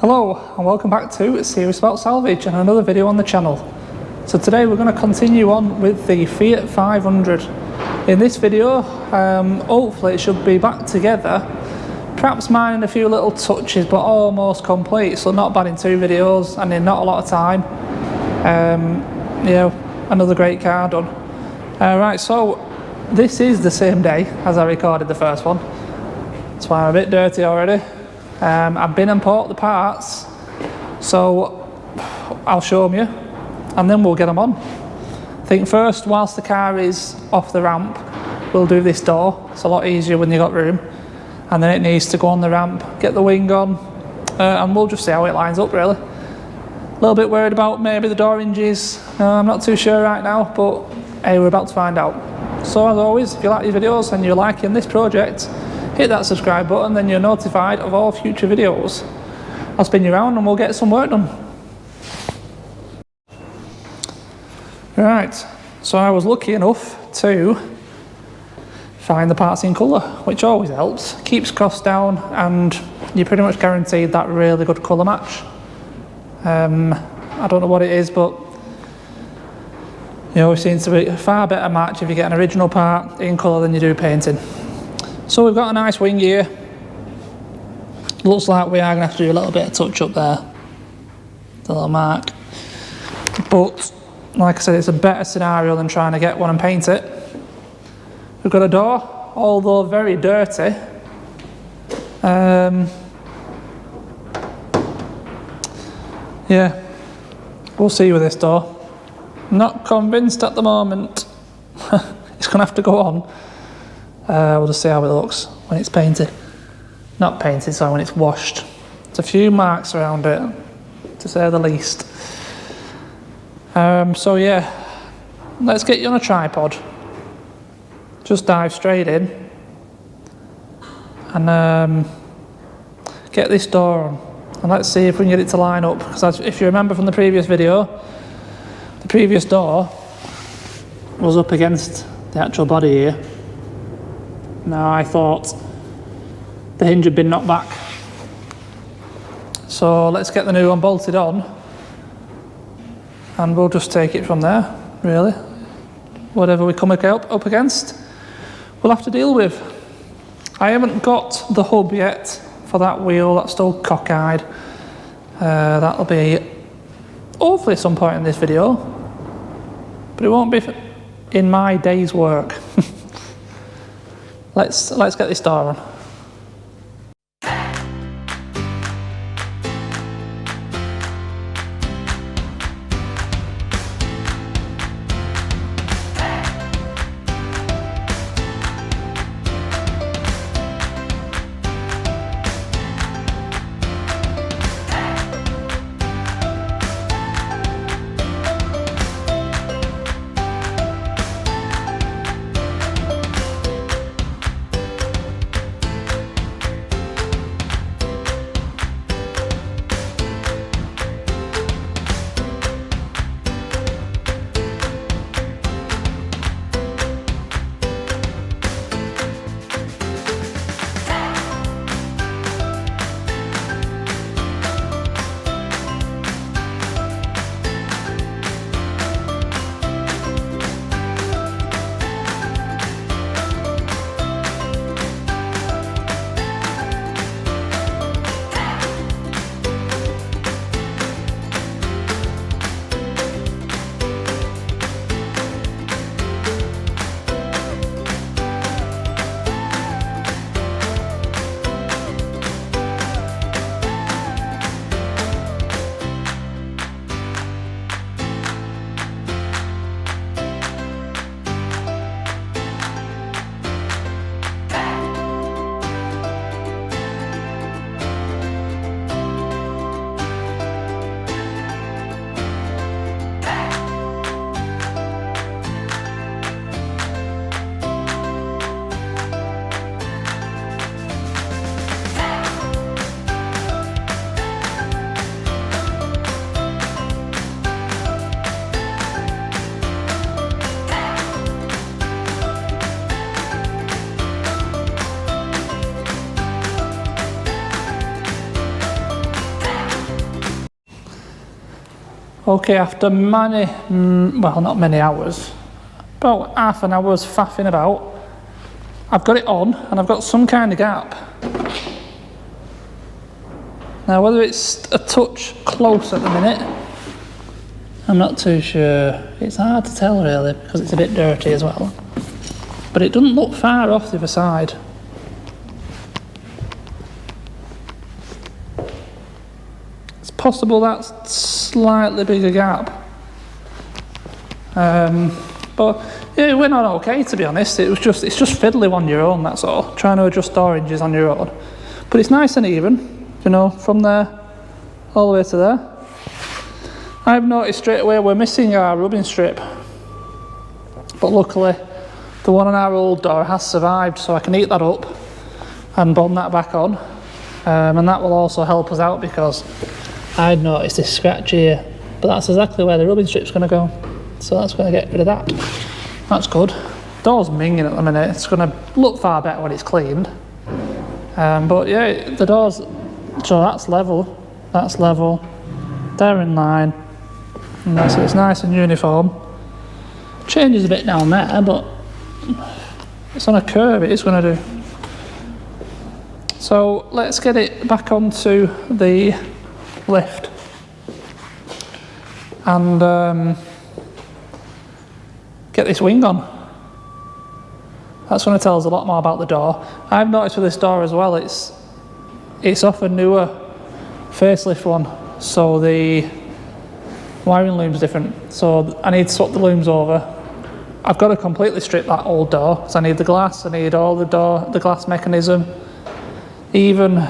Hello and welcome back to Serious About Salvage and another video on the channel. So today we're going to continue on with the Fiat 500. In this video, hopefully it should be back together, perhaps minus a few little touches but almost complete, so not bad in two videos and in not a lot of time. Another great car done. Right, so this is the same day as I recorded the first one. That's why I'm a bit dirty already. I've been and bought the parts, so I'll show them you and then we'll get them on. I think first, whilst the car is off the ramp, we'll do this door. It's a lot easier when you've got room, and then it needs to go on the ramp, get the wing on, and we'll just see how it lines up really. A little bit worried about maybe the door hinges. I'm not too sure right now, but hey, we're about to find out. So as always, if you like these videos and you're liking this project, hit that subscribe button, then you're notified of all future videos. I'll spin you around and we'll get some work done. Right, so I was lucky enough to find the parts in colour, which always helps, keeps costs down, and you're pretty much guaranteed that really good colour match. I don't know what it is, but it always seems to be a far better match if you get an original part in colour than you do painting. So we've got a nice wing here. Looks like we are going to have to do a little bit of touch up there. The little mark. But, like I said, it's a better scenario than trying to get one and paint it. We've got a door, although very dirty. Yeah, we'll see with this door. Not convinced at the moment. It's going to have to go on. We'll just see how it looks when it's painted. Not painted, sorry, when it's washed. There's a few marks around it, to say the least. So yeah, let's get you on a tripod. Just dive straight in and get this door on. And let's see if we can get it to line up. Because if you remember from the previous video, the previous door was up against the actual body here. Now I thought the hinge had been knocked back. So let's get the new one bolted on and we'll just take it from there, really. Whatever we come up against, we'll have to deal with. I haven't got the hub yet for that wheel, that's still cockeyed. That'll be hopefully at some point in this video, but it won't be in my day's work. Let's get this door on. Okay, after many, well, not many hours, about half an hour's faffing about, I've got it on and I've got some kind of gap. Now whether it's a touch close at the minute, I'm not too sure. It's hard to tell really because it's a bit dirty as well. But it doesn't look far off the other side. It's possible that's slightly bigger gap. But yeah, it went on okay to be honest. It's just fiddly on your own, that's all. Trying to adjust oranges on your own. But it's nice and even, you know, from there all the way to there. I've noticed straight away we're missing our rubbing strip. But luckily, the one on our old door has survived, so I can heat that up and bond that back on. And that will also help us out because I'd noticed this scratch here, but that's exactly where the rubbing strip's going to go. So that's going to get rid of that. That's good. Door's minging at the minute. It's going to look far better when it's cleaned. But yeah, the door's, so that's level, they're in line, and so it's nice and uniform. Changes a bit down there, but it's on a curve, it is going to do. So let's get it back onto the lift and get this wing on. That's going to tell us a lot more about the door. I've noticed with this door as well, it's off a newer facelift one, so the wiring loom's different. So I need to swap the looms over. I've got to completely strip that old door, so I need the glass, I need all the glass mechanism. Even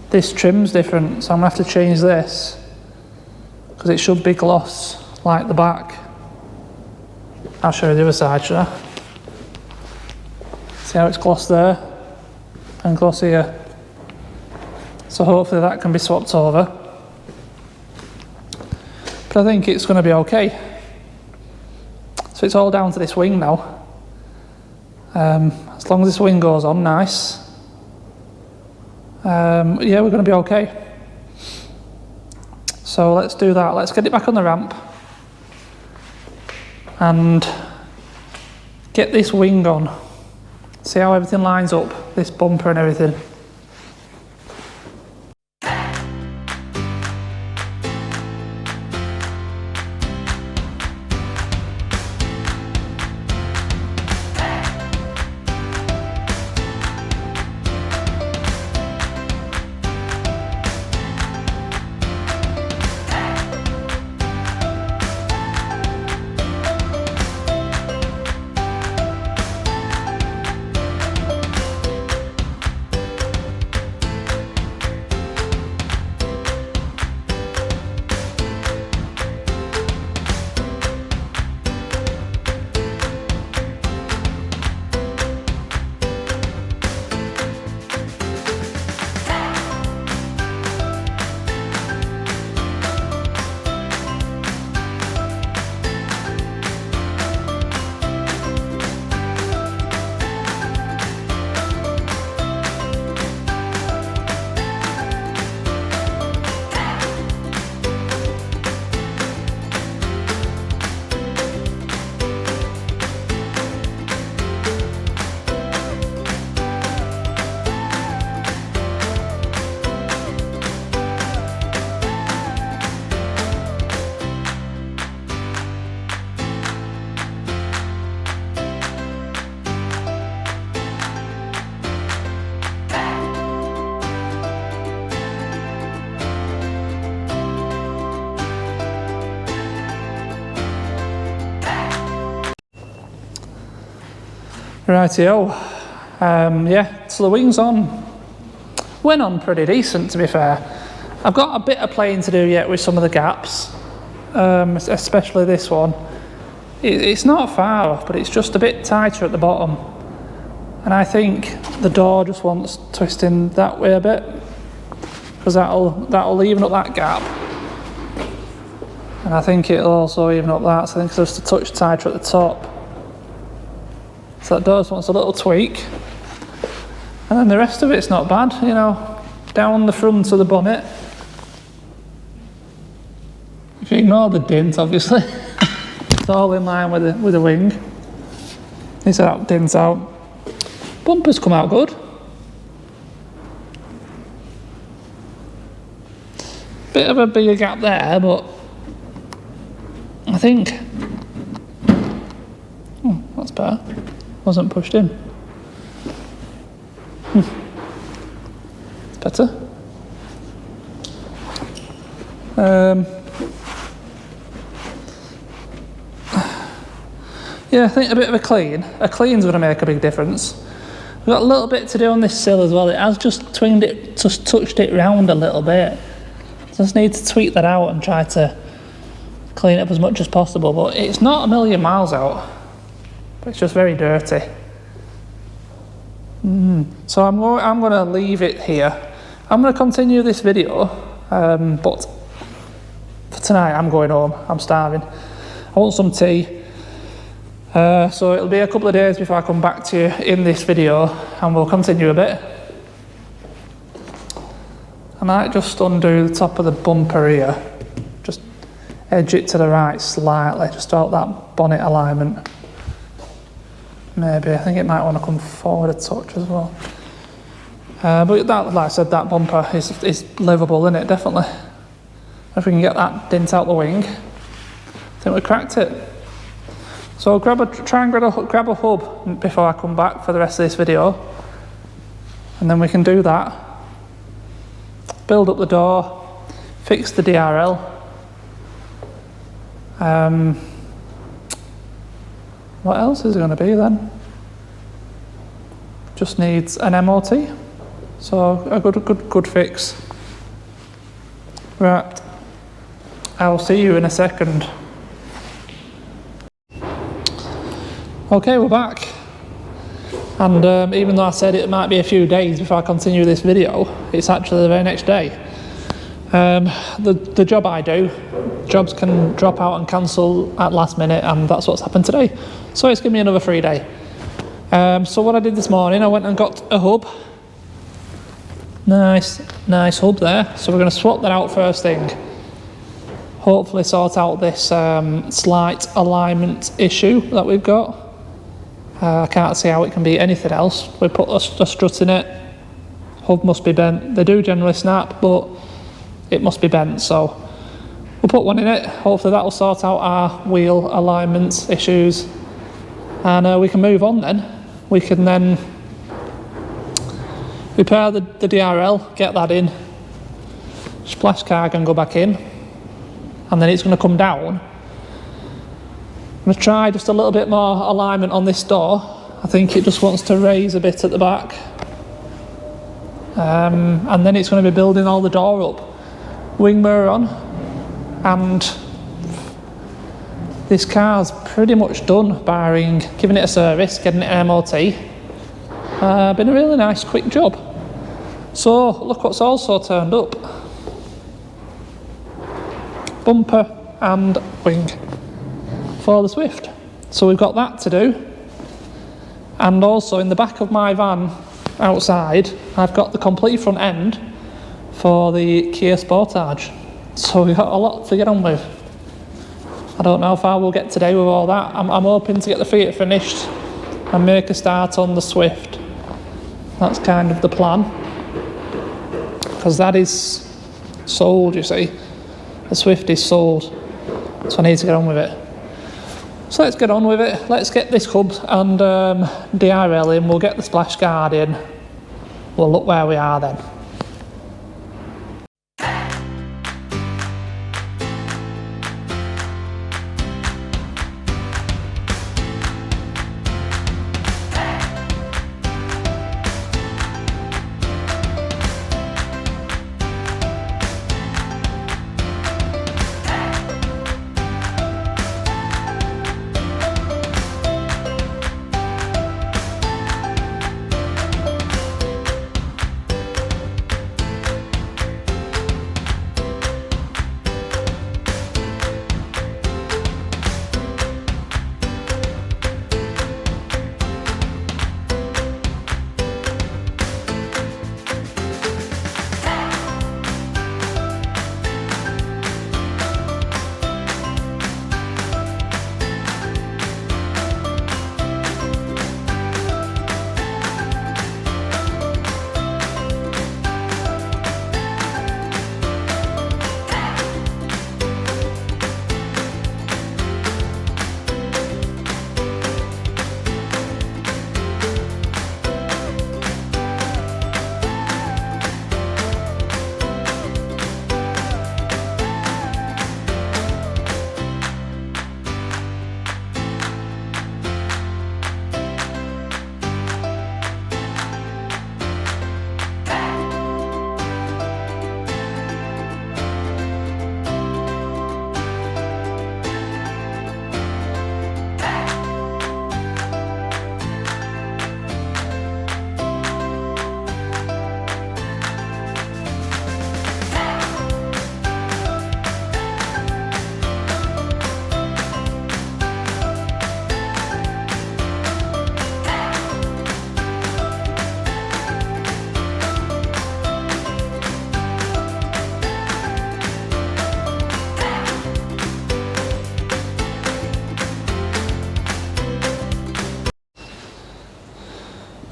this trim's different, so I'm going to have to change this because it should be gloss like the back. I'll show you the other side, should I? See how it's gloss there and gloss here. So hopefully that can be swapped over. But I think it's going to be okay. So it's all down to this wing now. As long as this wing goes on nice, yeah, we're going to be okay. So let's do that. Let's get it back on the ramp and get this wing on. See how everything lines up, this bumper and everything. Rightio. Yeah, so the wing's on. Went on pretty decent, to be fair. I've got a bit of playing to do yet with some of the gaps, especially this one. It's not far off, but it's just a bit tighter at the bottom. And I think the door just wants twisting that way a bit, because that'll even up that gap. And I think it'll also even up that, so I think it's just a touch tighter at the top. So that door just wants a little tweak. And then the rest of it's not bad, you know, down the front of the bonnet. If you can Ignore the dint, obviously. It's all in line with the wing. These are that dents out. Bumpers come out good. Bit of a bigger gap there, but I think that's better. Wasn't pushed in. Better. Yeah, I think a bit of a clean's going to make a big difference. We've got a little bit to do on this sill as well. It has just touched it round a little bit. Just need to tweak that out and try to clean it up as much as possible, but it's not a million miles out, but it's just very dirty. So I'm going to leave it here. I'm going to continue this video, but for tonight I'm going home. I'm starving. I want some tea. So it'll be a couple of days before I come back to you in this video, and we'll continue a bit. I might just undo the top of the bumper here, just edge it to the right slightly, just to help that bonnet alignment. Maybe, I think it might want to come forward a touch as well. But that, like I said, that bumper is livable, isn't it? Definitely. If we can get that dent out the wing, I think we cracked it. So try and grab a hub before I come back for the rest of this video, and then we can do that. Build up the door, fix the DRL. What else is it going to be then? Just needs an MOT. So a good fix. Right. I'll see you in a second. Okay, we're back. And even though I said it might be a few days before I continue this video, it's actually the very next day. The job I do, jobs can drop out and cancel at last minute, and that's what's happened today. So it's given me another free day. So what I did this morning, I went and got a hub. Nice hub there. So we're going to swap that out first thing. Hopefully sort out this slight alignment issue that we've got. I can't see how it can be anything else. We put a strut in it. Hub must be bent. They do generally snap, but it must be bent, so we'll put one in it. Hopefully that will sort out our wheel alignment issues, and we can move on then. We can then repair the DRL, get that in, splash car can go back in, and then it's going to come down. I'm going to try just a little bit more alignment on this door. I think it just wants to raise a bit at the back, and then it's going to be building all the door up. Wing mirror on, and this car's pretty much done, barring giving it a service, getting it MOT. Been a really nice quick job. So look what's also turned up. Bumper and wing for the Swift. So we've got that to do, and also in the back of my van outside I've got the complete front end for the Kia Sportage. So we've got a lot to get on with. I don't know how far we'll get today with all that. I'm hoping to get the Fiat finished and make a start on the Swift. That's kind of the plan, because that is sold, you see. The Swift is sold, so I need to get on with it. So let's get on with it. Let's get this hub and DRL in. We'll get the splash guard in. We'll look where we are then.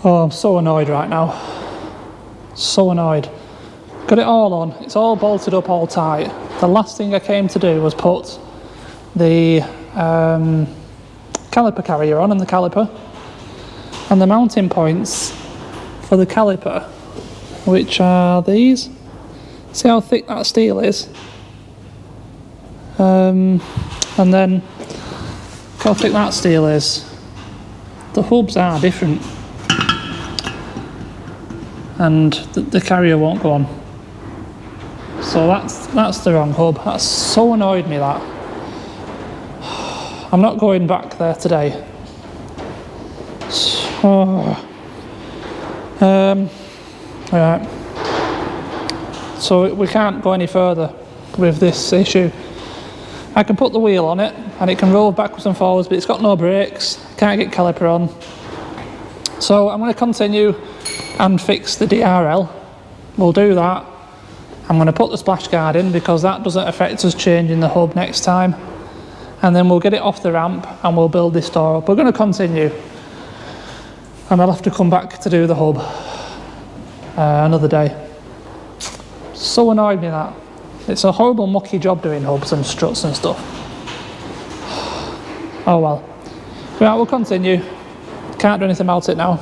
Oh, I'm so annoyed right now. So annoyed. Got it all on. It's all bolted up all tight. The last thing I came to do was put the caliper carrier on and the caliper. And the mounting points for the caliper, which are these. See how thick that steel is? And then look how thick that steel is. The hubs are different. And the carrier won't go on. So that's the wrong hub. That's so annoyed me, that. I'm not going back there today. So, right. So we can't go any further with this issue. I can put the wheel on it and it can roll backwards and forwards, but it's got no brakes. Can't get caliper on. So I'm going to continue and fix the DRL. We'll do that. I'm going to put the splash guard in because that doesn't affect us changing the hub next time. And then we'll get it off the ramp and we'll build this door up. We're going to continue. And I'll have to come back to do the hub another day. So annoyed me, that. It's a horrible mucky job doing hubs and struts and stuff. Oh well. Right, we'll continue. Can't do anything about it now.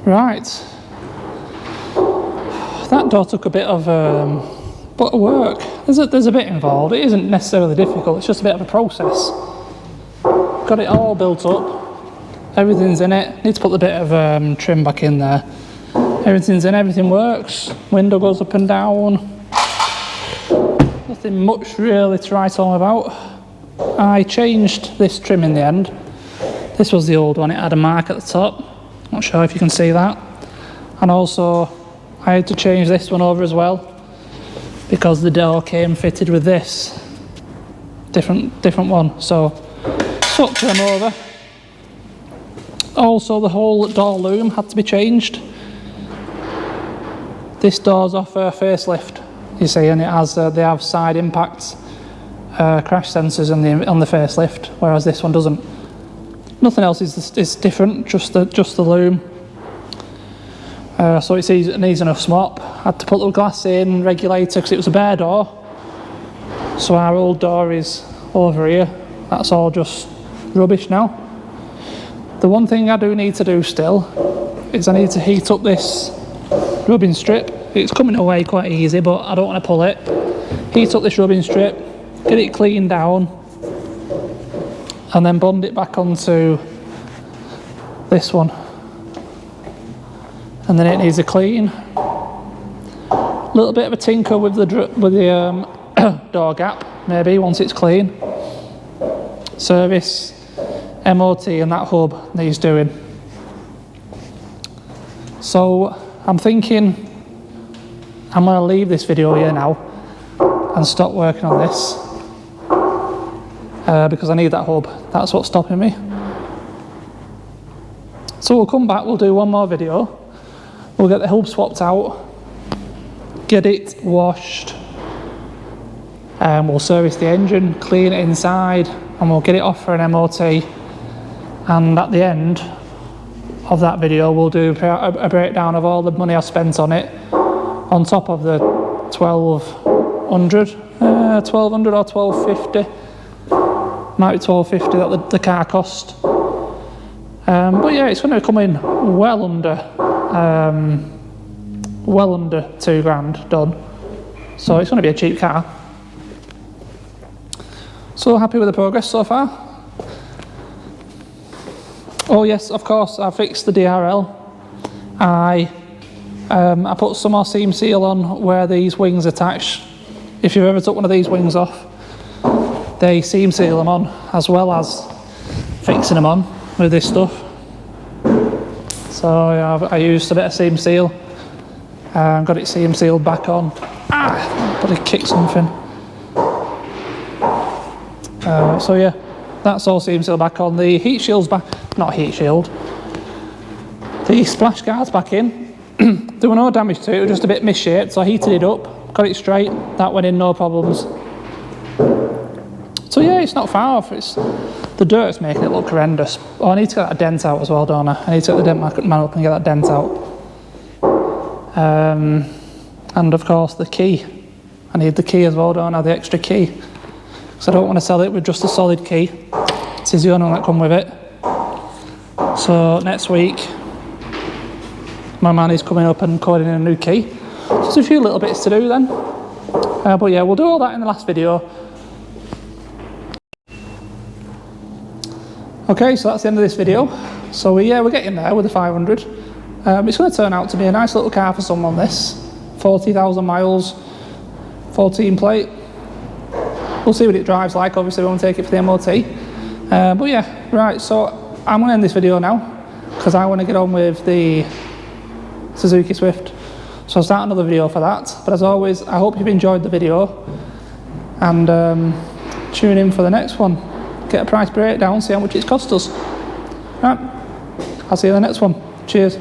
Right, that door took a bit of work. There's a bit involved. It isn't necessarily difficult, it's just a bit of a process. Got it all built up, everything's in it. Need to put a bit of trim back in there. Everything's in, everything works. Window goes up and down. Nothing much really to write home about. I changed this trim in the end. This was the old one, it had a mark at the top. Not sure if you can see that. And also I had to change this one over as well because the door came fitted with this different one, so swapped them over. Also the whole door loom had to be changed. This door's off a facelift, you see, and it has they have side impacts crash sensors on the facelift, whereas this one doesn't. Nothing else is different, just the loom. So it needs enough swap. Had to put the glass in, regulator, because it was a bare door. So our old door is over here. That's all just rubbish now. The one thing I do need to do still is I need to heat up this rubbing strip. It's coming away quite easy, but I don't want to pull it. Heat up this rubbing strip, get it cleaned down, and then bond it back onto this one. And then it needs a clean. A little bit of a tinker with the door gap, maybe, once it's clean. Service, MOT, and that hub needs doing. So I'm thinking I'm going to leave this video here now and stop working on this because I need that hub. That's what's stopping me. So we'll come back, we'll do one more video, we'll get the hub swapped out, get it washed, and we'll service the engine, clean it inside, and we'll get it off for an MOT. And at the end of that video we'll do a breakdown of all the money I spent on it, on top of the 1200 or 1250, might be 1250 that the car cost. But yeah, it's going to come in well under £2,000 done, so it's going to be a cheap car. So happy with the progress so far. Oh yes, of course, I fixed the DRL. I put some more seam seal on where these wings attach. If you've ever took one of these wings off, they seam seal them on as well as fixing them on with this stuff. So yeah, I used a bit of seam seal, got it seam sealed back on. But it kicked something. So yeah, that's all seam sealed back on. The heat shield's back, not heat shield. The splash guard's back in. There were no damage to it, it was just a bit misshaped, so I heated it up, got it straight, that went in no problems. So yeah, it's not far off. It's the dirt's making it look horrendous. Oh, I need to get that dent out as well, don't I? I need to get the dent man up and get that dent out. And of course the key. I need the key as well, don't I? The extra key. Because I don't want to sell it with just a solid key. This is the only one that come with it. So next week, my man is coming up and coding in a new key. Just a few little bits to do then. But yeah, we'll do all that in the last video. Okay, so that's the end of this video. So we're getting there with the 500. It's going to turn out to be a nice little car for someone, this. 40,000 miles, 14 plate. We'll see what it drives like, obviously we won't take it for the MOT. But yeah, right, so I'm going to end this video now because I want to get on with the Suzuki Swift. So I'll start another video for that. But as always, I hope you've enjoyed the video and tune in for the next one. Get a price breakdown, see how much it's cost us. Right, I'll see you in the next one. Cheers.